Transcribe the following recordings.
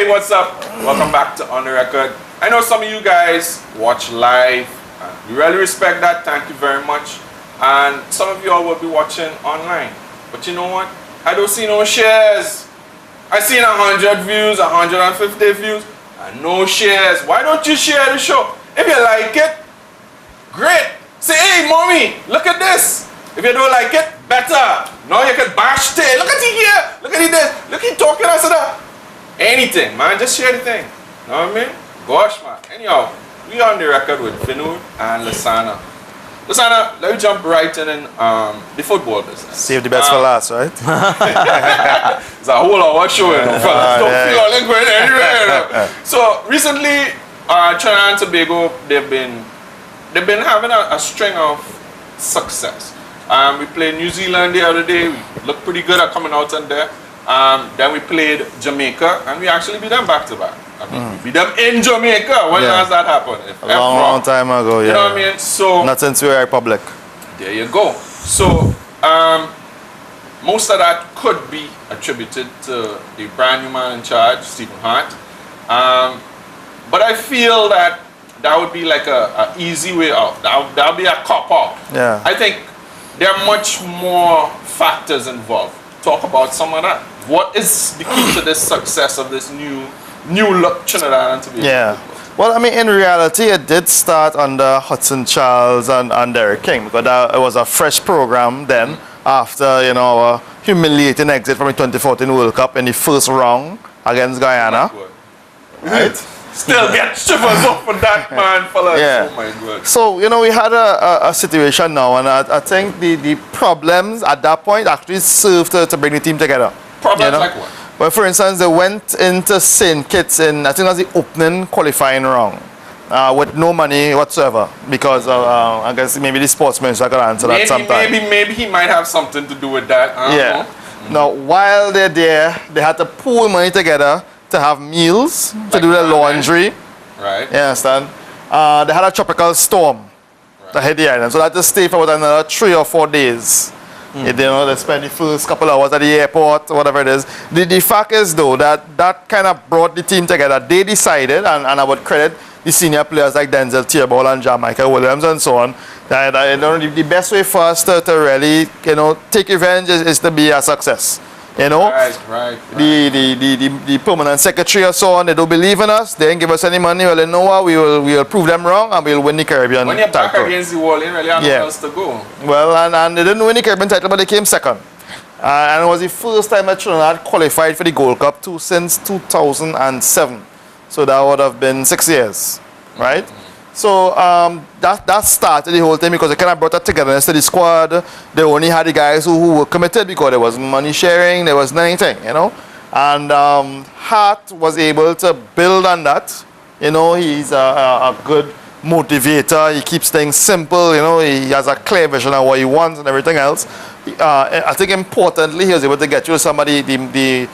Hey, what's up? Welcome back to On The Record. I know some of you guys watch live. We really respect that. Thank you very much. And some of you all will be watching online. But you know what? I don't see no shares. I seen 100 views, 150 views, and no shares. Why don't you share the show? If you like it, great. Say, hey, mommy, look at this. If you don't like it, better. No, you can bash tail. Look at it here. Look at it this. Look at it talking us that. Anything, man. Just share the thing. Know what I mean? Gosh, man. Anyhow, we on the record with Vinod and Lasana. Lasana, let me jump right in the football business. Save the best for last, right? It's a whole hour show, you know, fellas. Don't feel like going anywhere. You know? So recently, Trinidad and Tobago, they've been having a string of success. We played New Zealand the other day. We looked pretty good at coming out on there. Then we played Jamaica, and we actually beat them back to back. I mean, we beat them in Jamaica. When has that happened? A long time ago, yeah. You know what I mean? So not since we were a republic. There you go. So most of that could be attributed to the brand new man in charge, Stephen Hart. But I feel that would be like a easy way out. That would be a cop-out. Yeah. I think there are much more factors involved. Talk about some of that. What is the key to this success of this new look Trinidad and Tobago? Yeah. Well, I mean, in reality, it did start under Hudson Charles and Derek King, because it was a fresh program then, after, you know, our humiliating exit from the 2014 World Cup in the first round against Guyana. Right? Still get shivers up for that, man, fellas. Yeah. Oh my God. So, you know, we had a situation now, and I think the problems at that point actually served to bring the team together. Problems, you know? like what? Well, for instance, they went into St. Kitts in, I think that's the opening qualifying round, with no money whatsoever, because I guess maybe the sportsman could answer that sometime. Maybe he might have something to do with that. I don't know. Now, while they're there, they had to pool money together to have meals, to do their laundry. Right. You understand? They had a tropical storm that hit the island, so they had to stay for about another 3 or 4 days. You know, they spent the first couple hours at the airport, whatever it is. The fact is, though, that kind of brought the team together. They decided, and I would credit the senior players like Denzel Tierball and Jamaica Williams and so on, that you know, the best way for us to really, you know, take revenge is to be a success. You know, right. The permanent secretary or so on, they don't believe in us. They didn't give us any money. Well, you know what? We will prove them wrong, and we'll win the Caribbean when you're back title. against the wall, you really have nowhere else to go. Well, and they didn't win the Caribbean title, but they came second. And it was the first time that Trinidad qualified for the Gold Cup since 2007. So that would have been 6 years, right? So that started the whole thing, because they kind of brought that togetherness to the squad. They only had the guys who were committed, because there was money sharing, there was anything, you know. And Hart was able to build on that. You know, he's a good motivator. He keeps things simple, you know. He has a clear vision of what he wants and everything else. I think importantly, he was able to get you some of the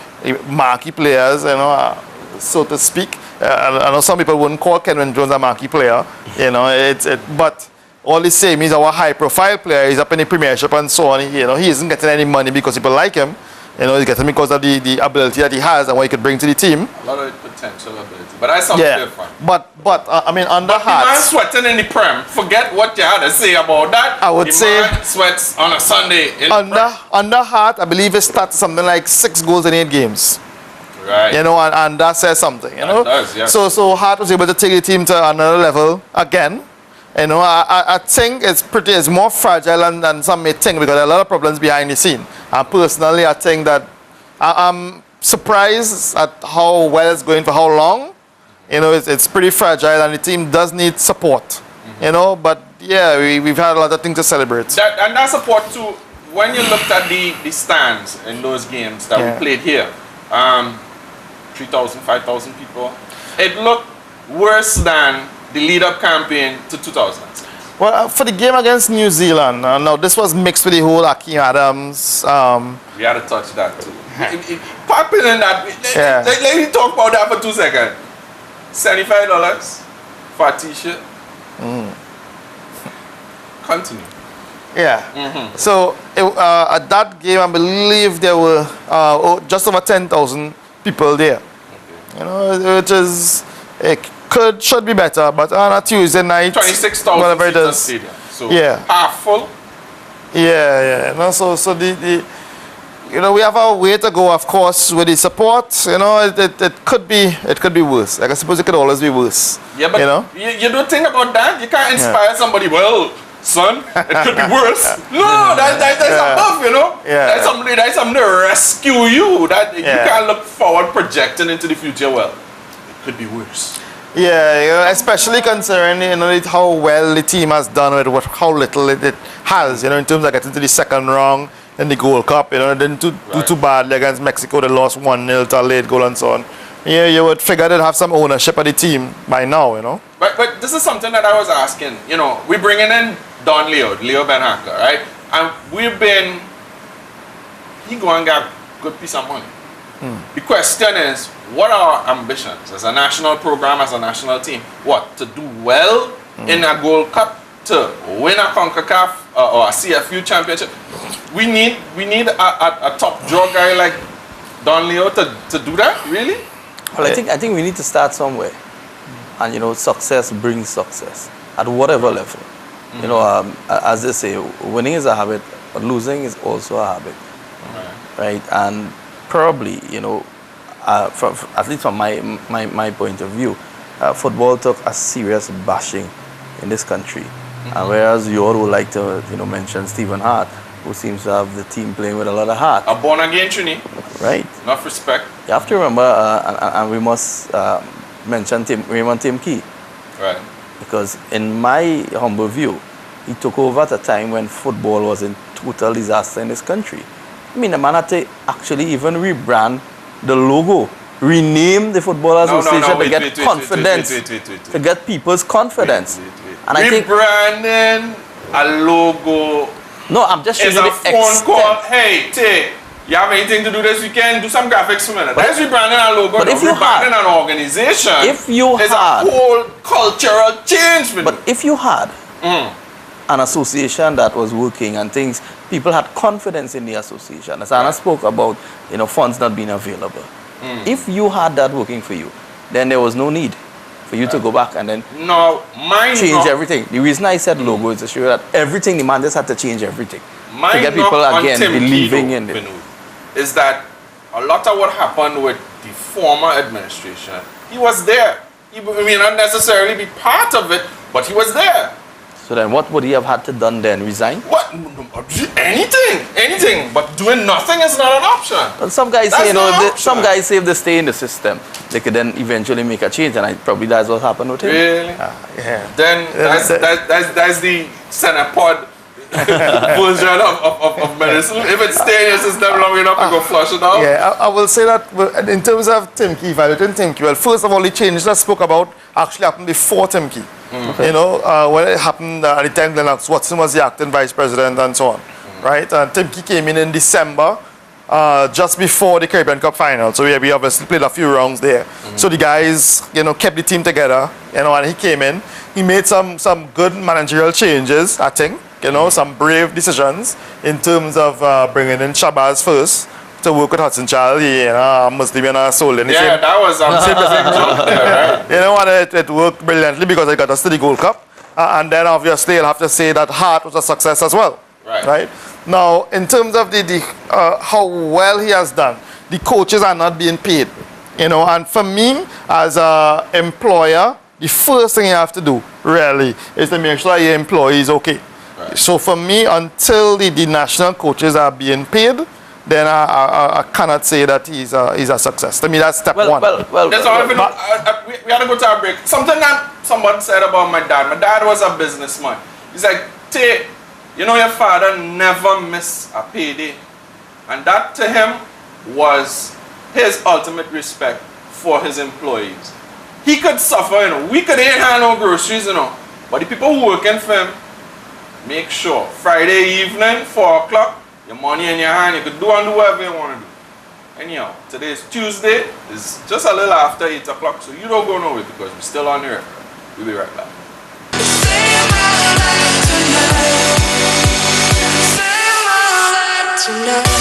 marquee players, you know, so to speak. I know some people wouldn't call Kenwin Jones a marquee player, you know, but all the same, he's our high-profile player. He's up in the Premiership and so on. You know, he isn't getting any money because people like him. You know, he's getting because of the ability that he has and what he could bring to the team. A lot of potential ability, but that's something different. But I mean, under Hart, the man sweating in the Prem. Forget what you had to say about that. I would say man sweats on a Sunday in under Hart, I believe it starts something like 6 goals in 8 games. Right. You know, and that says something, you know. Does, yes. So Hart was able to take the team to another level again. You know, I think it's more fragile than some may think, because there are a lot of problems behind the scene. And personally, I think that I'm surprised at how well it's going for how long. You know, it's pretty fragile, and the team does need support. You know, but yeah, we've had a lot of things to celebrate. That support too. When you looked at the stands in those games that we played here, 3,000, 5,000 people. It looked worse than the lead-up campaign to 2000. Well, for the game against New Zealand, now this was mixed with the whole Akeem Adams. We had to touch that too. Popping in that. Let me talk about that for 2 seconds. $75 for a t-shirt. Continue. Yeah. So at that game, I believe there were just over 10,000 people there. You know, which is it should be better, but on a Tuesday night, 26,000 whatever it seats is, stadium. So yeah, half full. yeah. No, so the you know, we have our way to go, of course, with the support. You know, it could be worse. Like, I suppose it could always be worse. Yeah, but you know, you don't think about that. You can't inspire somebody. Well, son, it could be worse. No, that's above. You know, Yeah. That's something to rescue you. That you can't look forward, projecting into the future. Well, it could be worse. yeah, you know, especially considering, you know, how well the team has done with how little it has. You know, in terms of getting to the second round in the Gold Cup. You know, they didn't do too badly against Mexico. They lost 1-0 to a late goal and so on. Yeah, you would figure they'd have some ownership of the team by now, you know. But this is something that I was asking. You know, we're bringing in Don Leo Ben Hacker, right? And he go and get a good piece of money. The question is, what are our ambitions as a national program, as a national team? What? To do well in a Gold Cup, to win a CONCACAF or a CFU championship. We need a top draw guy like Don Leo to do that, really? Well, I think we need to start somewhere. And, you know, success brings success at whatever level. You know, as they say, winning is a habit, but losing is also a habit. Right? And probably, you know, at least from my point of view, football took a serious bashing in this country. And whereas you all would like to, you know, mention Stephen Hart, who seems to have the team playing with a lot of heart. A born-again Trini. Right. Enough respect. You have to remember, and we must mention Raymond Tim Key. Right. Because in my humble view, he took over at a time when football was in total disaster in this country. I mean, the man had to actually even rebrand the logo, rename the Football Association to get confidence, to get people's confidence. And rebranding a logo. No, I'm just showing you the phone call. Hey, Tay, you have anything to do this weekend? Do some graphics for me. That's rebranding a logo. But if you rebranding an organization, if you it's had a whole cultural change. For but if you had an association that was working and things, people had confidence in the association. As Anna spoke about, you know, funds not being available. If you had that working for you, then there was no need for you to go back and then change everything. The reason I said logo is to show that everything, the man just had to change everything. To get people again believing in it. Is that a lot of what happened with the former administration, he was there. He may not necessarily be part of it, but he was there. So then what would he have had to done then? Resign? What? Anything. But doing nothing is not an option. But some guys say, you know, some guys say if they stay in the system, they could then eventually make a change, and probably that's what happened with him. Really? Yeah. Then that's the Senapod version of medicine. If it stays in your system long enough, you go flush it out. Yeah, I will say that in terms of Tim Key, evaluating Tim Key, well, first of all, the changes that I spoke about actually happened before Tim Key. You know, when it happened at the time, Lennox Watson was the acting vice president and so on, right? And Tim Key came in December, just before the Caribbean Cup final. So we obviously played a few rounds there. So the guys, you know, kept the team together, you know, and he came in. He made some good managerial changes, I think, you know, some brave decisions in terms of bringing in Shabazz first to work with Hudson Child, you know, Muslim and Soul. Yeah, that was same jump there, right? You know what, it worked brilliantly because it got us to the Gold Cup. And then obviously you'll have to say that Hart was a success as well. Right? Now, in terms of how well he has done, the coaches are not being paid. You know, and for me, as an employer, the first thing you have to do, really, is to make sure your employee is okay. Right. So for me, until the national coaches are being paid, then I cannot say that he's a success. To me, that's step one. That's all. We had to go to a break. Something that someone said about my dad. My dad was a businessman. He's like, Tay, you know your father never missed a payday. And that to him was his ultimate respect for his employees. He could suffer, you know. We could ain't have no groceries, you know. But the people who working for him, make sure Friday evening, 4 o'clock, your money in your hand, you could do whatever you want to do. Anyhow, today is Tuesday, it's just a little after 8 o'clock, so you don't go nowhere because we're still on the record. We'll be right back. Tonight.